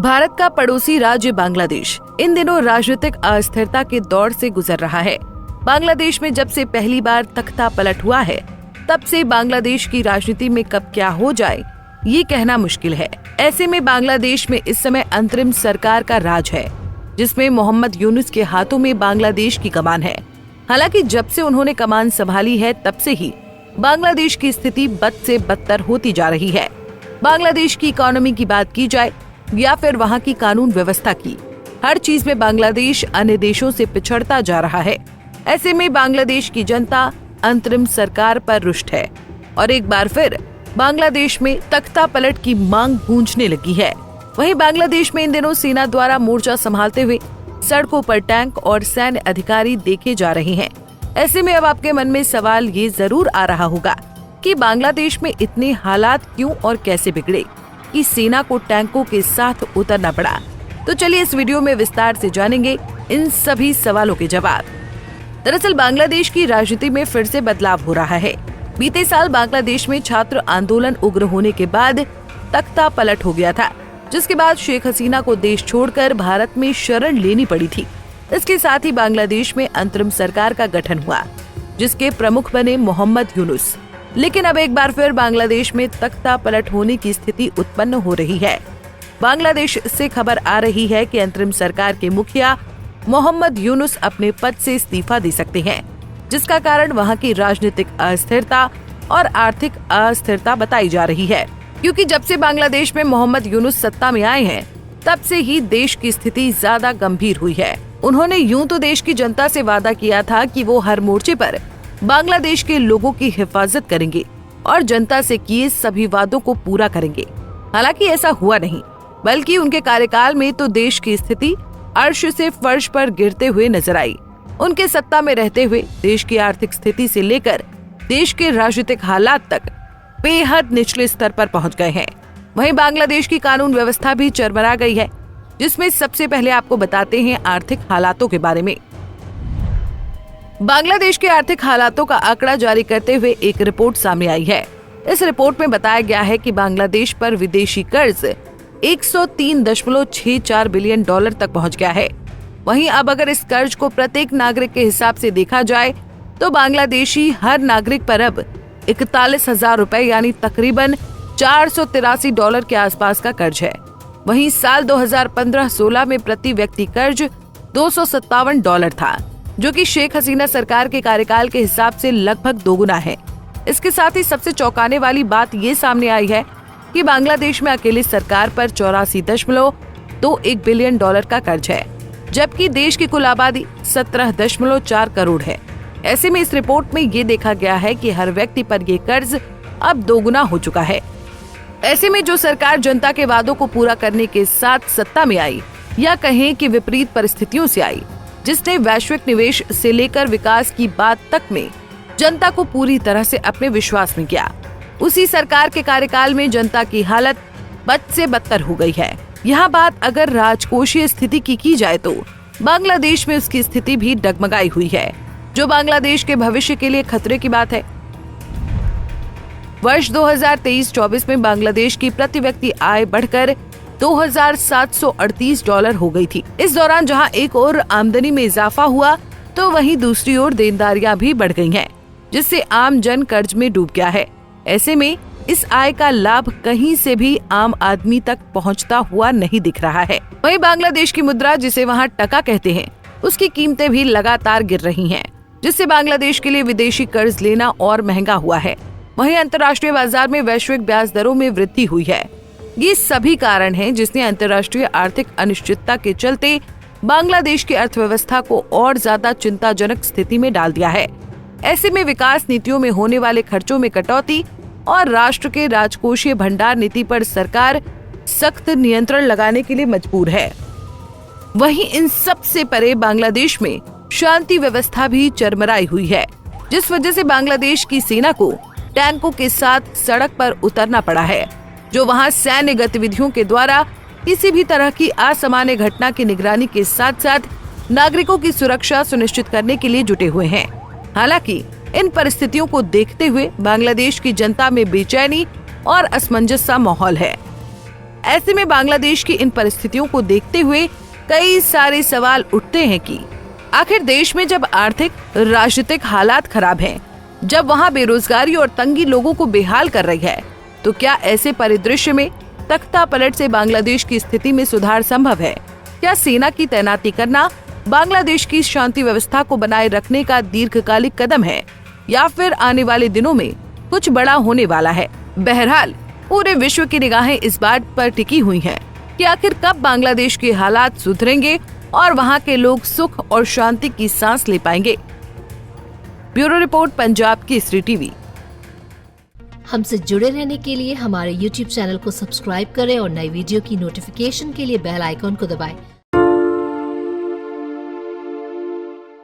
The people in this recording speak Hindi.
भारत का पड़ोसी राज्य बांग्लादेश इन दिनों राजनीतिक अस्थिरता के दौर से गुजर रहा है। बांग्लादेश में जब से पहली बार तख्ता पलट हुआ है, तब से बांग्लादेश की राजनीति में कब क्या हो जाए ये कहना मुश्किल है। ऐसे में बांग्लादेश में इस समय अंतरिम सरकार का राज है, जिसमें मोहम्मद यूनुस के हाथों में बांग्लादेश की कमान है। हालांकि जब से उन्होंने कमान संभाली है, तब से ही बांग्लादेश की स्थिति बद से बदतर होती जा रही है। बांग्लादेश की इकोनॉमी की बात की जाए या फिर वहाँ की कानून व्यवस्था की, हर चीज में बांग्लादेश अन्य देशों से पिछड़ता जा रहा है। ऐसे में बांग्लादेश की जनता अंतरिम सरकार पर रुष्ट है और एक बार फिर बांग्लादेश में तख्ता पलट की मांग गूंजने लगी है। वहीं बांग्लादेश में इन दिनों सेना द्वारा मोर्चा संभालते हुए सड़कों पर टैंक और सैन्य अधिकारी देखे जा रहे हैं। ऐसे में अब आपके मन में सवाल ये जरूर आ रहा होगा कि बांग्लादेश में इतने हालात क्यों और कैसे बिगड़े कि सेना को टैंकों के साथ उतरना पड़ा। तो चलिए इस वीडियो में विस्तार से जानेंगे इन सभी सवालों के जवाब। दरअसल बांग्लादेश की राजनीति में फिर से बदलाव हो रहा है। बीते साल बांग्लादेश में छात्र आंदोलन उग्र होने के बाद तख्ता पलट हो गया था, जिसके बाद शेख हसीना को देश छोड़कर भारत में शरण लेनी पड़ी थी। इसके साथ ही बांग्लादेश में अंतरिम सरकार का गठन हुआ, जिसके प्रमुख बने मोहम्मद यूनुस। लेकिन अब एक बार फिर बांग्लादेश में तख्ता पलट होने की स्थिति उत्पन्न हो रही है। बांग्लादेश से खबर आ रही है कि अंतरिम सरकार के मुखिया मोहम्मद यूनुस अपने पद से इस्तीफा दे सकते हैं, जिसका कारण वहां की राजनीतिक अस्थिरता और आर्थिक अस्थिरता बताई जा रही है। क्योंकि जब से बांग्लादेश में मोहम्मद यूनुस सत्ता में आए हैं, तब से ही देश की स्थिति ज्यादा गंभीर हुई है। उन्होंने यूं तो देश की जनता से वादा किया था कि वो हर मोर्चे पर बांग्लादेश के लोगों की हिफाजत करेंगे और जनता से किए सभी वादों को पूरा करेंगे। हालांकि ऐसा हुआ नहीं, बल्कि उनके कार्यकाल में तो देश की स्थिति अर्श से फर्श पर गिरते हुए नजर आई। उनके सत्ता में रहते हुए देश की आर्थिक स्थिति से लेकर देश के राजनीतिक हालात तक बेहद निचले स्तर पर पहुंच गए हैं। वहीं बांग्लादेश की कानून व्यवस्था भी चरमरा गई है, जिसमें सबसे पहले आपको बताते हैं आर्थिक हालातों के बारे में। बांग्लादेश के आर्थिक हालातों का आंकड़ा जारी करते हुए एक रिपोर्ट सामने आई है। इस रिपोर्ट में बताया गया है कि बांग्लादेश पर विदेशी कर्ज 103.64 बिलियन डॉलर तक पहुंच गया है। वहीं अब अगर इस कर्ज को प्रत्येक नागरिक के हिसाब से देखा जाए तो बांग्लादेशी हर नागरिक पर अब 41,000 रुपए यानी तकरीबन $483 के आसपास का कर्ज है। वहीं साल 2015-16 में प्रति व्यक्ति कर्ज $257 था, जो कि शेख हसीना सरकार के कार्यकाल के हिसाब से लगभग दोगुना है। इसके साथ ही सबसे चौंकाने वाली बात ये सामने आई है कि बांग्लादेश में अकेले सरकार पर 84.21 बिलियन डॉलर का कर्ज है, जबकि देश की कुल आबादी 17.4 करोड़ है। ऐसे में इस रिपोर्ट में ये देखा गया है कि हर व्यक्ति पर ये कर्ज अब दोगुना हो चुका है। ऐसे में जो सरकार जनता के वादों को पूरा करने के साथ सत्ता में आई, या कहें कि विपरीत परिस्थितियों से आई, जिसने वैश्विक निवेश से लेकर विकास की बात तक में जनता को पूरी तरह से अपने विश्वास में किया, उसी सरकार के कार्यकाल में जनता की हालत बद से बदतर हो गई है। यहाँ बात अगर राजकोषीय स्थिति की जाए तो बांग्लादेश में उसकी स्थिति भी डगमगाई हुई है, जो बांग्लादेश के भविष्य के लिए खतरे की बात है। वर्ष 2023-24 में बांग्लादेश की प्रति व्यक्ति आय बढ़कर $2,738 हो गई थी। इस दौरान जहां एक ओर आमदनी में इजाफा हुआ, तो वहीं दूसरी ओर देनदारियां भी बढ़ गई हैं, जिससे आम जन कर्ज में डूब गया है। ऐसे में इस आय का लाभ कहीं से भी आम आदमी तक पहुंचता हुआ नहीं दिख रहा है। वहीं बांग्लादेश की मुद्रा, जिसे वहां टका कहते हैं, उसकी कीमतें भी लगातार गिर रही हैं, जिससे बांग्लादेश के लिए विदेशी कर्ज लेना और महंगा हुआ है। वहीं अंतर्राष्ट्रीय बाजार में वैश्विक ब्याज दरों में वृद्धि हुई है। ये सभी कारण हैं जिसने अंतर्राष्ट्रीय आर्थिक अनिश्चितता के चलते बांग्लादेश की अर्थव्यवस्था को और ज्यादा चिंताजनक स्थिति में डाल दिया है। ऐसे में विकास नीतियों में होने वाले खर्चों में कटौती और राष्ट्र के राजकोषीय भंडार नीति पर सरकार सख्त नियंत्रण लगाने के लिए मजबूर है। वहीं इन सब से परे बांग्लादेश में शांति व्यवस्था भी चरमराई हुई है, जिस वजह से बांग्लादेश की सेना को टैंकों के साथ सड़क पर उतरना पड़ा है, जो वहां सैन्य गतिविधियों के द्वारा किसी भी तरह की असामान्य घटना की निगरानी के साथ साथ नागरिकों की सुरक्षा सुनिश्चित करने के लिए जुटे हुए हैं। हालांकि इन परिस्थितियों को देखते हुए बांग्लादेश की जनता में बेचैनी और असमंजस सा माहौल है। ऐसे में बांग्लादेश की इन परिस्थितियों को देखते हुए कई सारे सवाल उठते हैं कि आखिर देश में जब आर्थिक राजनीतिक हालात खराब हैं, जब वहां बेरोजगारी और तंगी लोगों को बेहाल कर रही है, तो क्या ऐसे परिदृश्य में तख्ता पलट से बांग्लादेश की स्थिति में सुधार संभव है? क्या सेना की तैनाती करना बांग्लादेश की शांति व्यवस्था को बनाए रखने का दीर्घकालिक कदम है, या फिर आने वाले दिनों में कुछ बड़ा होने वाला है? बहरहाल पूरे विश्व की निगाहें इस बात पर टिकी हुई हैं कि आखिर कब बांग्लादेश के हालात सुधरेंगे और वहां के लोग सुख और शांति की सांस ले पाएंगे। Bureau report, Punjab Kesari TV. हमसे जुड़े रहने के लिए हमारे YouTube चैनल को सब्सक्राइब करें और नई वीडियो की नोटिफिकेशन के लिए बेल आइकॉन को दबाएं।